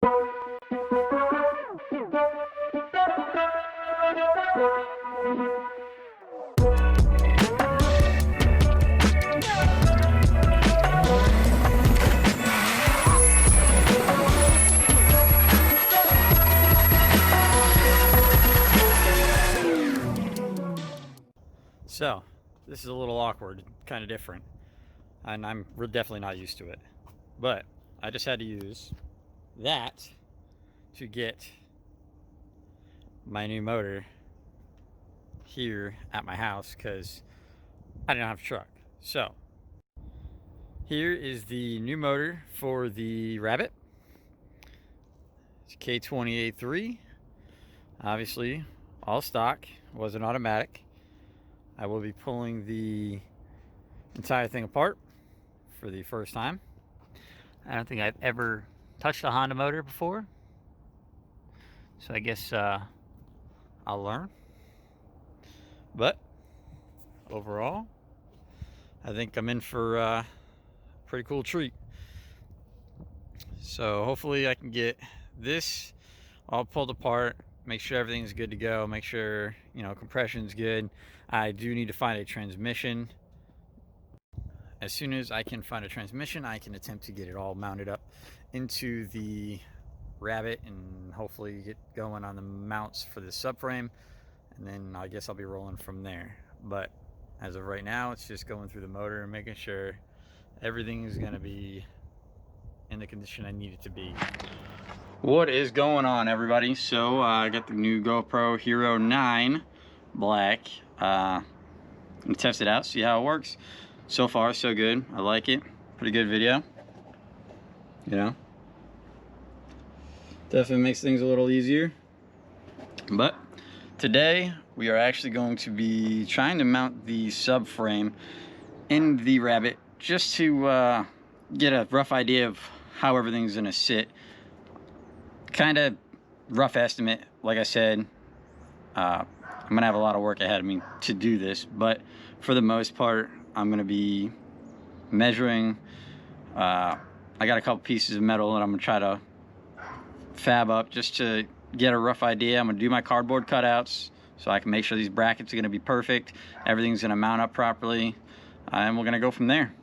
So, this is a little awkward, kind of different, and we're definitely not used to it. But I just had to use that to get my new motor here at my house because I didn't have a truck. So, here is the new motor for the Rabbit. It's K20A3. Obviously, all stock, wasn't automatic. I will be pulling the entire thing apart for the first time. I don't think I've ever touched a Honda motor before, so I guess I'll learn. But overall, I think I'm in for a pretty cool treat. So hopefully I can get this all pulled apart, make sure everything's good to go, make sure, compression's good. I do need to find a transmission. As soon as I can find a transmission, I can attempt to get it all mounted up into the Rabbit and hopefully get going on the mounts for the subframe, and then I guess I'll be rolling from there. But as of right now, it's just going through the motor and making sure everything is going to be in the condition I need it to be. What is going on, everybody? So I got the new GoPro Hero 9 Black. I'm gonna test it out, see how it works. So far, so good. I like it. Pretty good video. Definitely makes things a little easier. But today, we are actually going to be trying to mount the subframe in the Rabbit just to get a rough idea of how everything's gonna sit. Kind of rough estimate, like I said. I'm gonna have a lot of work ahead of me to do this, but for the most part, I'm gonna be measuring. I got a couple pieces of metal that I'm gonna try to fab up just to get a rough idea. I'm gonna do my cardboard cutouts so I can make sure these brackets are gonna be perfect, everything's gonna mount up properly, and we're gonna go from there.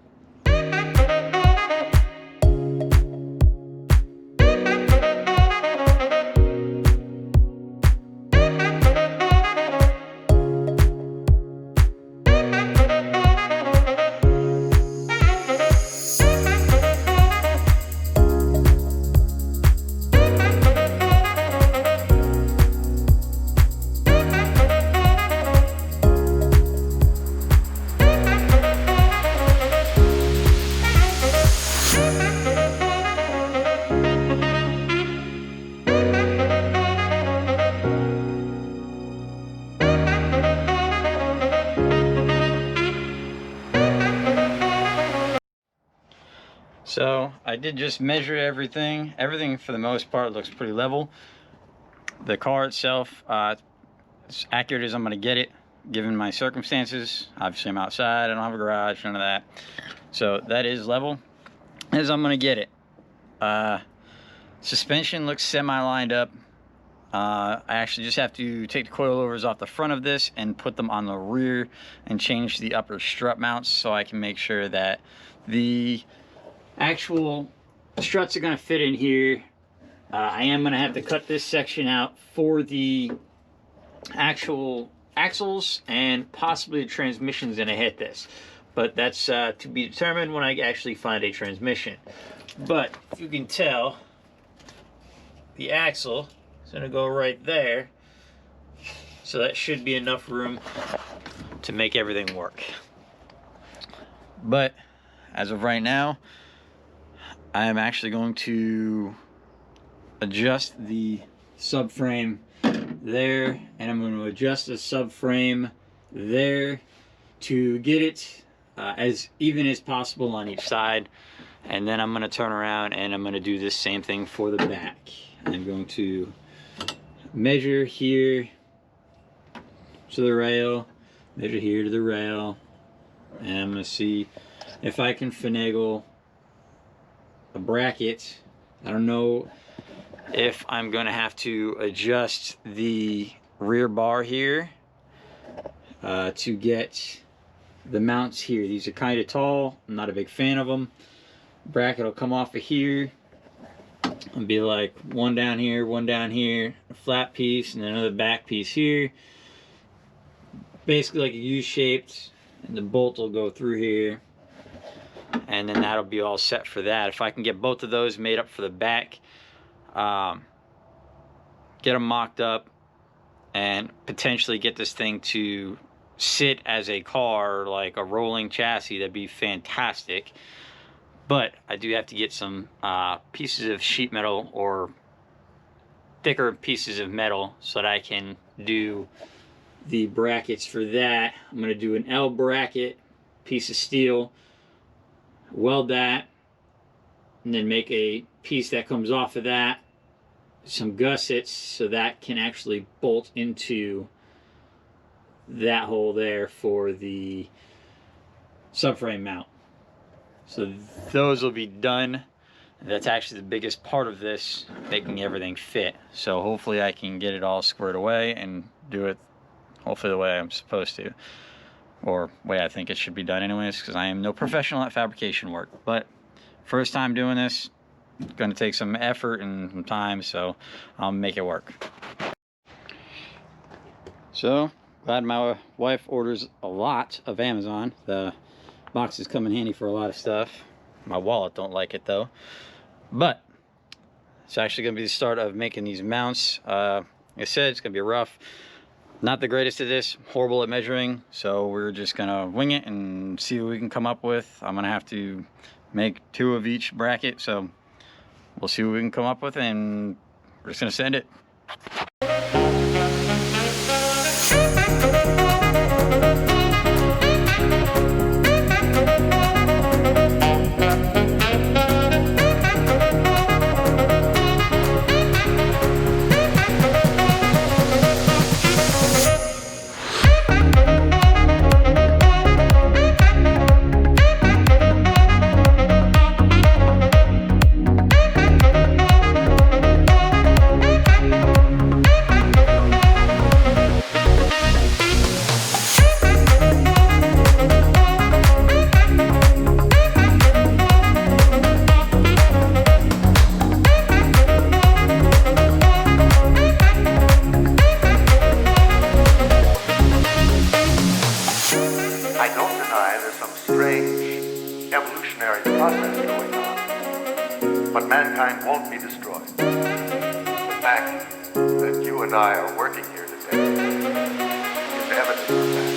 So I did just measure everything. Everything for the most part looks pretty level. The car itself, it's accurate as I'm gonna get it, given my circumstances. Obviously I'm outside, I don't have a garage, none of that. So that is level as I'm gonna get it. Suspension looks semi-lined up. I actually just have to take the coilovers off the front of this and put them on the rear and change the upper strut mounts so I can make sure that the actual struts are going to fit in here. I am going to have to cut this section out for the actual axles, and possibly the transmission's going to hit this. But that's to be determined when I actually find a transmission. But if you can tell, the axle is going to go right there. So that should be enough room to make everything work. But as of right now, I am actually going to adjust the subframe there, and I'm going to adjust the subframe there to get it as even as possible on each side. And then I'm going to turn around and I'm going to do this same thing for the back. I'm going to measure here to the rail, measure here to the rail, and I'm going to see if I can finagle a bracket. I don't know if I'm going to have to adjust the rear bar here to get the mounts here. These are kind of tall. I'm not a big fan of them. Bracket will come off of here and be like one down here, a flat piece, and then another back piece here. Basically like a U-shaped, and the bolt will go through here, and then that'll be all set for that. If I can get both of those made up for the back, get them mocked up, and potentially get this thing to sit as a car, like a rolling chassis, that'd be fantastic. But I do have to get some pieces of sheet metal or thicker pieces of metal so that I can do the brackets for that. I'm going to do an L bracket, piece of steel, weld that, and then make a piece that comes off of that, some gussets, so that can actually bolt into that hole there for the subframe mount. So those will be done. That's actually the biggest part of this, making everything fit. So hopefully I can get it all squared away and do it hopefully the way I'm supposed to, or way I think it should be done anyways, because I am no professional at fabrication work. But first time doing this, it's going to take some effort and some time, so I'll make it work. So glad my wife orders a lot of Amazon. The boxes come in handy for a lot of stuff. My wallet don't like it though. But it's actually going to be the start of making these mounts. Like I said, it's going to be rough. Not the greatest at this, horrible at measuring, so we're just gonna wing it and see what we can come up with. I'm gonna have to make 2 of each bracket, so we'll see what we can come up with, and we're just gonna send it. Evolutionary process going on, but mankind won't be destroyed. The fact that you and I are working here today is evidence of that.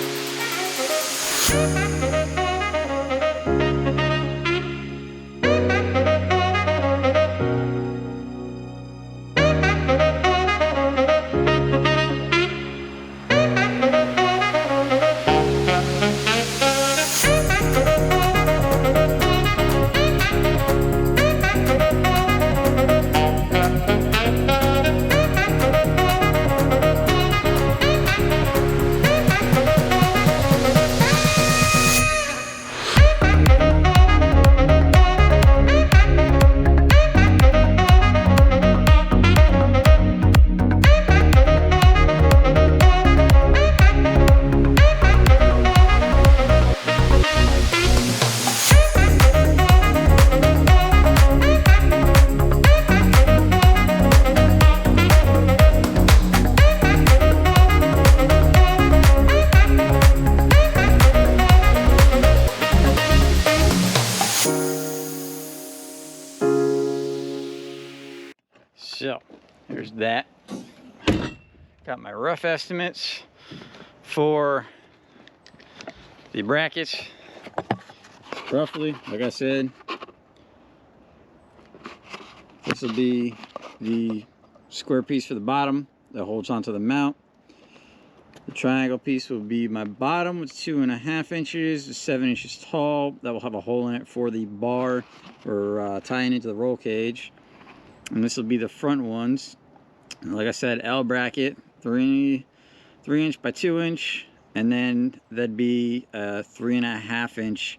So here's that. Got my rough estimates for the brackets. Roughly, like I said, this will be the square piece for the bottom that holds onto the mount. The triangle piece will be my bottom, with 2.5 inches, 7 inches tall. That will have a hole in it for the bar for tying into the roll cage. And this will be the front ones. And like I said, L bracket, 3 inch by 2 inch, and then that'd be a 3.5 inch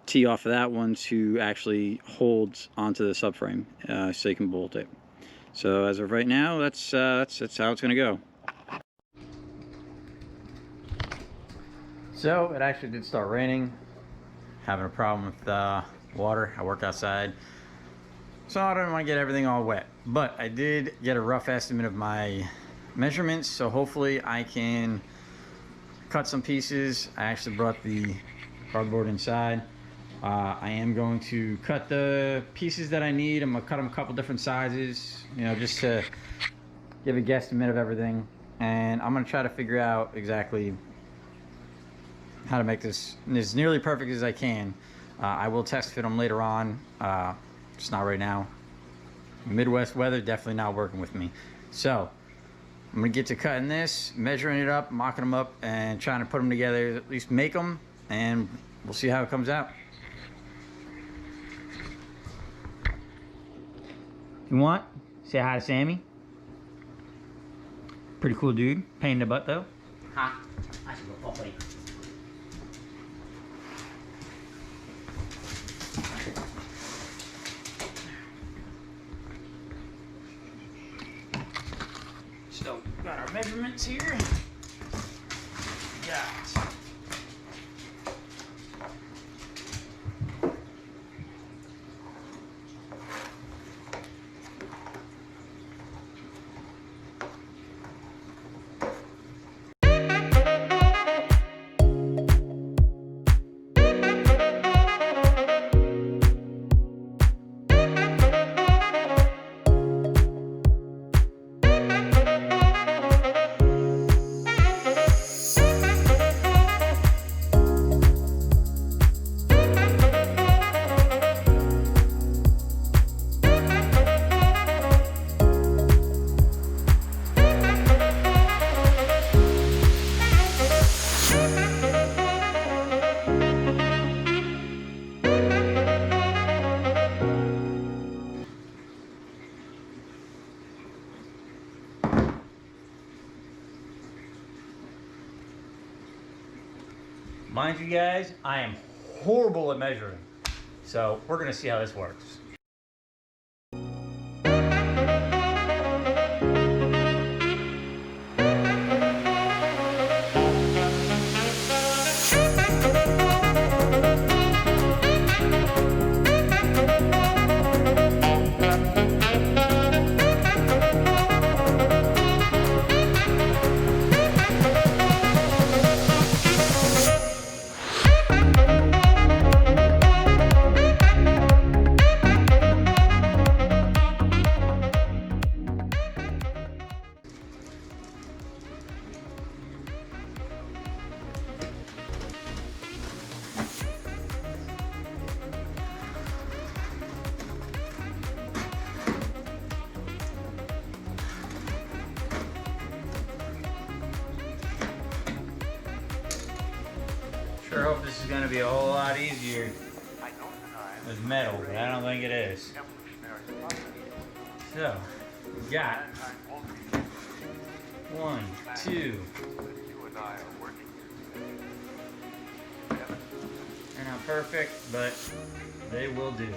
tee off of that one to actually hold onto the subframe, so you can bolt it. So as of right now, that's how it's gonna go. So it actually did start raining. Having a problem with water. I work outside, so I don't want to get everything all wet. But I did get a rough estimate of my measurements, so hopefully I can cut some pieces. I actually brought the cardboard inside. I am going to cut the pieces that I need. I'm gonna cut them a couple different sizes, you know, just to give a guesstimate of everything. And I'm gonna try to figure out exactly how to make this as nearly perfect as I can. I will test fit them later on, just not right now. Midwest weather definitely not working with me. So I'm gonna get to cutting this, measuring it up, mocking them up, and trying to put them together, at least make them, and we'll see how it comes out. You want? Say hi to Sammy. Pretty cool dude. Pain in the butt though. Huh? I should go puppy. So, got our measurements here. Got Mind you guys, I am horrible at measuring. So we're gonna see how this works. Sure hope this is gonna be a whole lot easier with metal, but I don't think it is. So, we got 1, 2. They're not perfect, but they will do.